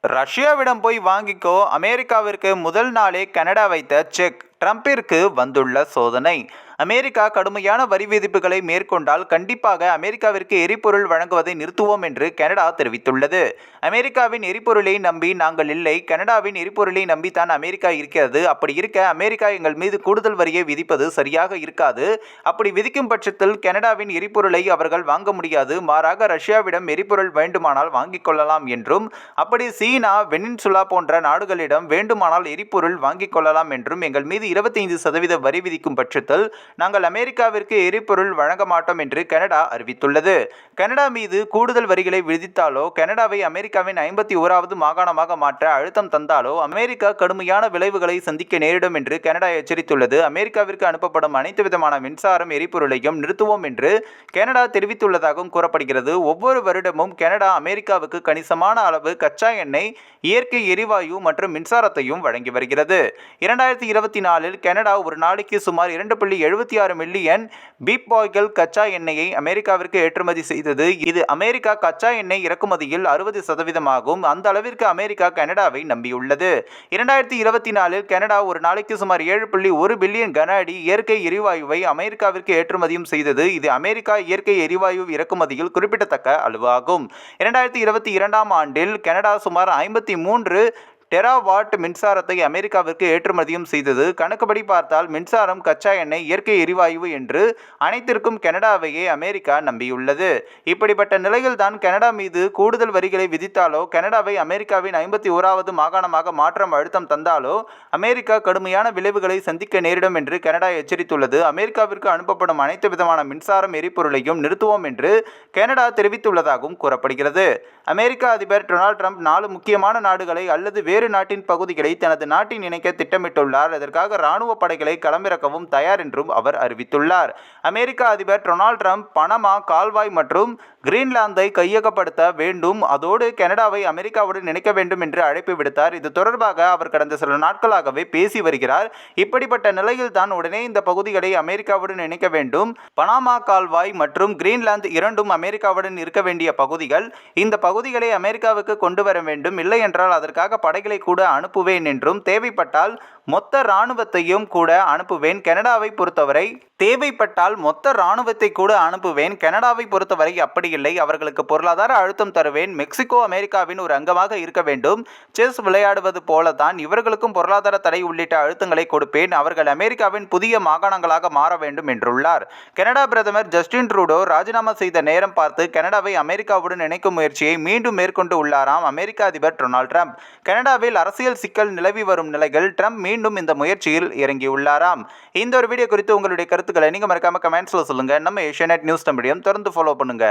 ரஷ்யாவிடம் போய் வாங்கிக்கோ, அமெரிக்காவிற்கு முதல் நாளே கனடா வைத்த செக். ட்ரம்பிற்கு வந்துள்ள சோதனை. அமெரிக்கா கடுமையான வரி விதிப்புகளை மேற்கொண்டால் கண்டிப்பாக அமெரிக்காவிற்கு எரிபொருள் வழங்குவதை நிறுத்துவோம் என்று கனடா தெரிவித்துள்ளது. அமெரிக்காவின் எரிபொருளை நம்பி நாங்கள் இல்லை, கனடாவின் எரிபொருளை நம்பித்தான் அமெரிக்கா இருக்கிறது. அப்படி இருக்க அமெரிக்கா எங்கள் மீது கூடுதல் வரியை விதிப்பது சரியாக இருக்காது. அப்படி விதிக்கும் பட்சத்தில் கனடாவின் எரிபொருளை அவர்கள் வாங்க முடியாது. மாறாக ரஷ்யாவிடம் எரிபொருள் வேண்டுமானால் வாங்கிக் கொள்ளலாம் என்றும், அப்படி சீனா, வெனின்சுலா போன்ற நாடுகளிடம் வேண்டுமானால் எரிபொருள் வாங்கிக் கொள்ளலாம் என்றும், எங்கள் மீது 25% வரி விதிக்கும் பட்சத்தில் நாங்கள் அமெரிக்காவிற்கு எரிபொருள் வழங்க மாட்டோம் என்று கனடா அறிவித்துள்ளது. கனடா மீது கூடுதல் வரிகளை விதித்தாலோ, கனடாவை அமெரிக்காவின் 51வது மாகாணமாக மாற்ற அழுத்தம் தந்தாலோ அமெரிக்கா கடுமையான விளைவுகளை சந்திக்க நேரிடும் என்று கனடா எச்சரித்துள்ளது. அமெரிக்காவிற்கு அனுப்பப்படும் அனைத்து விதமான மின்சாரம், எரிபொருளையும் நிறுத்துவோம் என்று கனடா தெரிவித்துள்ளதாகவும் கூறப்படுகிறது. ஒவ்வொரு வருடமும் கனடா அமெரிக்காவுக்கு கணிசமான அளவு கச்சா எண்ணெய், இயற்கை எரிவாயு மற்றும் மின்சாரத்தையும் வழங்கி வருகிறது. 2024 கனடா ஒரு நாளைக்கு சுமார் 2.76 மில்லியன் பீப்பாய்கள் கச்சா எண்ணெயை அமெரிக்காவிற்கு ஏற்றுமதி செய்தது. இது அமெரிக்கா கச்சா எண்ணெய் இறக்குமதியில் 60% ஆகும். அந்த அளவிற்கு அமெரிக்கா கனடாவை நம்பியுள்ளது. 2024 கனடா ஒரு நாளைக்கு சுமார் 7.1 பில்லியன் கன அடி இயற்கை எரிவாயுவை அமெரிக்காவிற்கு ஏற்றுமதியும் செய்தது. இது அமெரிக்கா இயற்கை எரிவாயு இறக்குமதியில் குறிப்பிடத்தக்க அளவு ஆகும். 2022ஆம் ஆண்டில் கனடா சுமார் 53 டெராவாட் மின்சாரத்தை அமெரிக்காவிற்கு ஏற்றுமதியும் செய்தது. கணக்குப்படி பார்த்தால் மின்சாரம், கச்சா எண்ணெய், இயற்கை எரிவாயு என்று அனைத்திற்கும் கனடாவையே அமெரிக்கா நம்பியுள்ளது. இப்படிப்பட்ட நிலையில்தான் கனடா மீது கூடுதல் வரிகளை விதித்தாலோ, கனடாவை அமெரிக்காவின் 51வது மாகாணமாக மாற்றம் அழுத்தம் தந்தாலோ அமெரிக்கா கடுமையான விளைவுகளை சந்திக்க நேரிடும் என்று கனடா எச்சரித்துள்ளது. அமெரிக்காவிற்கு அனுப்பப்படும் அனைத்து விதமான மின்சாரம், எரிபொருளையும் நிறுத்துவோம் என்று கனடா தெரிவித்துள்ளதாகவும் கூறப்படுகிறது. அமெரிக்க அதிபர் டொனால்ட் ட்ரம்ப் 4 முக்கியமான நாடுகளை அல்லது வேறு நாட்டின் பகுதிகளை தனது நாட்டின் இணைக்க திட்டமிட்டுள்ளார். அதற்காக ராணுவ படைகளை களமிறக்கவும் தயார் என்றும் அவர் அறிவித்துள்ளார். அமெரிக்க அதிபர் டொனால்ட் ட்ரம்ப் பனமா கால்வாய் மற்றும் கிரீன்லாந்தை கையகப்படுத்த வேண்டும், அதோடு கனடாவை அமெரிக்காவுடன் இணைக்க வேண்டும் என்று அழைப்பு விடுத்தார். இது தொடர்பாக அவர் கடந்த சில நாட்களாகவே பேசி வருகிறார். இப்படிப்பட்ட நிலையில் தான் உடனே இந்த பகுதிகளை அமெரிக்காவுடன் இணைக்க வேண்டும். பனாமா கால்வாய் மற்றும் கிரீன்லாந்து இரண்டும் அமெரிக்காவுடன் இருக்க வேண்டிய பகுதிகள். இந்த பகுதிகளை அமெரிக்காவுக்கு கொண்டு வர வேண்டும், இல்லை என்றால் அதற்காக படைகளை கூட அனுப்புவேன் என்றும், தேவைப்பட்டால் மொத்த இராணுவத்தையும் கூட அனுப்புவேன். கனடாவை பொறுத்தவரை தேவைப்பட்டால் மொத்த இராணுவத்தை கூட அனுப்புவேன். கனடாவை பொறுத்தவரை அப்படி இல்லை, அவர்களுக்கு பொருளாதார அழுத்தம் தருவேன். மெக்சிகோ அமெரிக்காவின் ஒரு அங்கமாக இருக்க வேண்டும். செஸ் விளையாடுவது போல தான் இவர்களுக்கும் பொருளாதார தடை உள்ளிட்ட அழுத்தங்களை கொடுப்பேன். அவர்கள் அமெரிக்காவின் புதிய மாகாணங்களாக மாற வேண்டும் என்றுள்ளார். கனடா பிரதமர் ஜஸ்டின் ட்ரூடோ ராஜினாமா செய்த நேரம் பார்த்து கனடாவை அமெரிக்காவுடன் இணைக்கும் முயற்சியை மீண்டும் மேற்கொண்டு உள்ளாராம் அமெரிக்க அதிபர் டொனால்ட் ட்ரம்ப். கனடாவில் அரசியல் சிக்கல் நிலவி வரும் நிலையில் ட்ரம்ப் மீண்டும் இந்த முயற்சியில் இறங்கியுள்ளாராம். இந்த ஒரு வீடியோ குறித்து உங்களுடைய கருத்துக்களை நீங்க மறக்காம கமெண்ட்ஸ்ல சொல்லுங்க. நம்ம ஏஷியாநெட் நியூஸ் தமிழையும் தொடர்ந்து ஃபாலோ பண்ணுங்க.